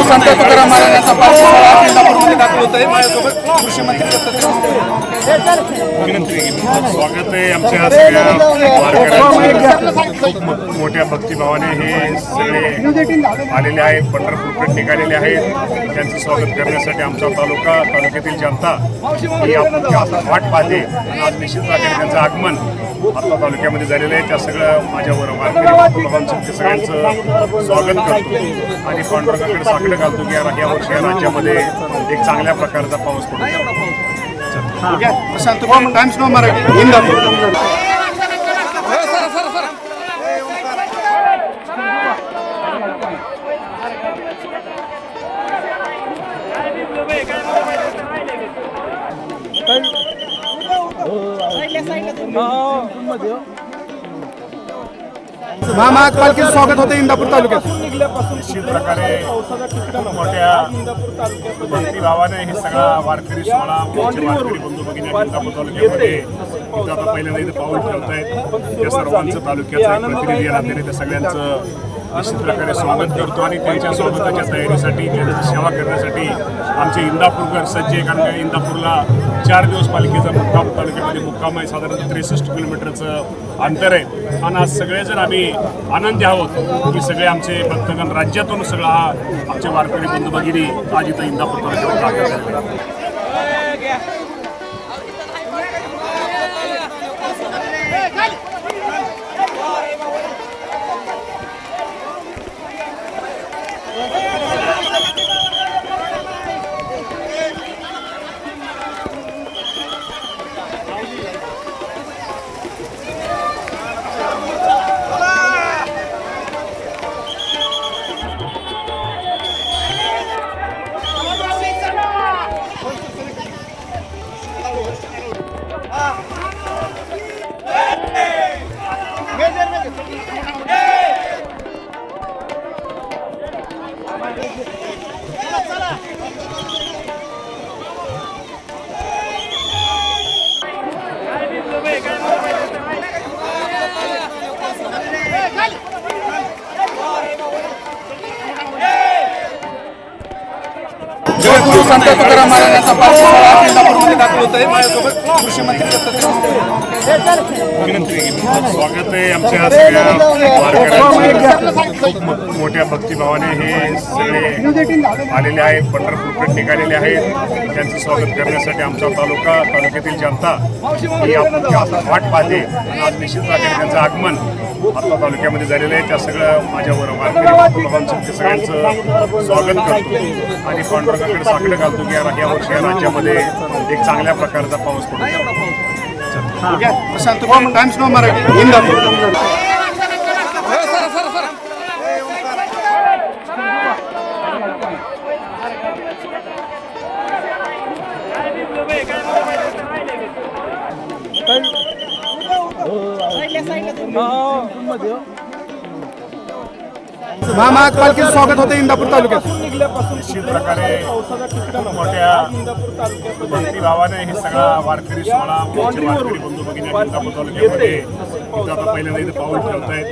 संत तुकाराम महाराजांचा पालखी सोहळा इंदापूरमध्ये दाखल होत आहे. माझ्यासोबत कृषी मंत्री स्वागत आहे आमच्या सगळ्या वारकऱ्यांचं. खूप मोठ्या भक्तिभावाने हे सगळे आलेले आहेत, पंढरपूरकडे निघालेले आहेत. त्यांचं स्वागत करण्यासाठी आमचा तालुक्यातील जनता ही वाट पाहते. आज निश्चित प्रकारे त्यांचं आगमन आपल्या तालुक्यामध्ये झालेलं आहे. त्या सगळं माझ्यावर वारकरी बाबांचं ते सगळ्यांचं स्वागत करतो आणि पांडुरंगाकडे साकडं घालतो की या वर्षी या राज्यामध्ये एक चांगल्या प्रकारचा पाऊस पडतो. Prashant Times Now Marathi Indapur. महामाग पालखीचं स्वागत होतं इंदापूर तालुक्यात. निश्चित प्रकारे मोठ्या भक्तिभावाने हे सगळा वारकरी सोहळा वारकरी बंधू भगिनी इंदापूर तालुक्यामध्ये इथं आता पहिल्यांदा इथं पाऊल ठेवत आहेत. त्या सर्वांचं तालुक्याचा एक प्रतिनिधी राहते त्या सगळ्यांचं निश्चित प्रकारे स्वागत करतो आणि त्यांच्या स्वागताच्या तयारीसाठी त्यांची सेवा करण्यासाठी आमचे इंदापूरकर सज्ज आहे. कारण का इंदापूरला 4 दिवस पालिकेचा मुक्काम तालुक्यामध्ये मुक्काम आहे. साधारण 63 किलोमीटरचं अंतर आहे आणि आज सगळेजण आम्ही आनंदी आहोत की सगळे आमचे भक्तगण राज्यातून सगळा हा आमचे वारकरी बंधू भगिनी आज इथं इंदापूर तालुक्यात दाखल झाले. जगद्गुरु संत तुकाराम महाराजांचा पालखी सोहळा इंदापूरमध्ये दाखल होत आहे. माझ्यासोबत कृषी मंत्री स्वागत आहे आमच्या सगळ्या वारकऱ्यांचं. खूप मोठ्या भक्तिभावाने हे सगळे आलेले आहेत, पंढरपूरकडे निघालेले आहेत. त्यांचं स्वागत करण्यासाठी आमचा तालुक्यातील जनता ही वाट पाहते. आज निश्चित प्रकारे त्यांचं आगमन आपल्या तालुक्यामध्ये झालेलं आहे. त्या सगळं माझ्यावर वारकरी बाबांचं ते सगळ्यांचं स्वागत करतो आणि पांडुरंगाकडे साकडं घालतो की या वर्षी या राज्यामध्ये एक चांगल्या प्रकारचा पाऊस पडतो. Prashant Times Now Marathi Indapur. महामाग पालखीचं स्वागत होतं इंदापूर तालुक्यात. निश्चित प्रकारे मोठ्या भक्तिभावाने हे सगळा वारकरी सोहळा वारकरी बंधू भगिनी इंदापूर तालुक्यामध्ये इथं आता पहिल्यांदा इथं पाऊल ठेवत आहेत.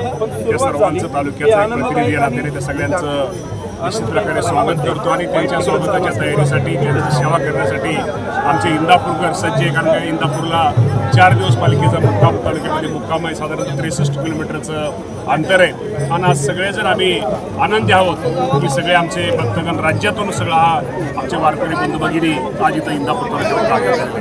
त्या सर्वांचं तालुक्याचा एक प्रतिनिधी राहते त्या सगळ्यांचं निश्चित प्रकारे स्वागत करतो आणि त्यांच्या स्वागताच्या तयारीसाठी त्यांची सेवा करण्यासाठी आमचे इंदापूरकर सज्ज आहे. कारण का इंदापूरला 4 दिवस पालिकेचा मुक्काम तालुक्यामध्ये मुक्काम आहे. साधारण 63 किलोमीटरचं अंतर आहे आणि आज सगळेजण आम्ही आनंदी आहोत की सगळे आमचे भक्तगण राज्यातून सगळा हा आमचे वारकरी बंधू भगिनी आज इथं इंदापूर तालुक्यात दाखल झाले.